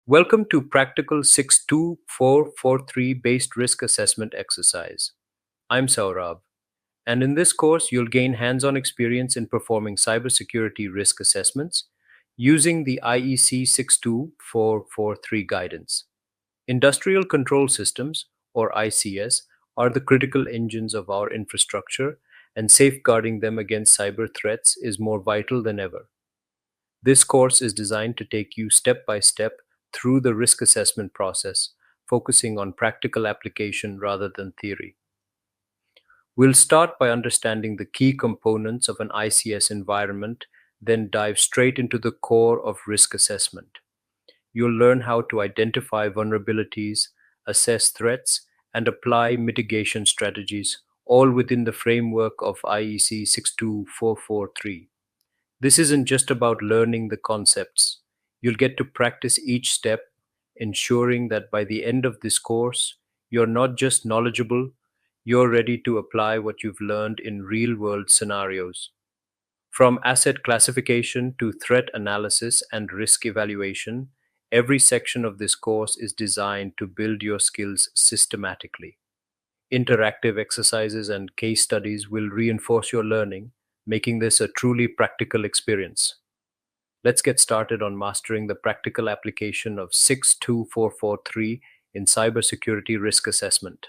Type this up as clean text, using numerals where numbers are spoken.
Welcome to Practical 62443 Based Risk Assessment Exercise. I'm Saurabh, and in this course, you'll gain hands on experience in performing cybersecurity risk assessments using the IEC 62443 guidance. Industrial control systems, or ICS, are the critical engines of our infrastructure, and safeguarding them against cyber threats is more vital than ever. This course is designed to take you step by step through the risk assessment process, focusing on practical application rather than theory. We'll start by understanding the key components of an ICS environment, then dive straight into the core of risk assessment. You'll learn how to identify vulnerabilities, assess threats, and apply mitigation strategies, all within the framework of IEC 62443. This isn't just about learning the concepts. You'll get to practice each step, ensuring that by the end of this course, you're not just knowledgeable, you're ready to apply what you've learned in real world scenarios. From asset classification to threat analysis and risk evaluation, every section of this course is designed to build your skills systematically. Interactive exercises and case studies will reinforce your learning, making this a truly practical experience. Let's get started on mastering the practical application of 62443 in cybersecurity risk assessment.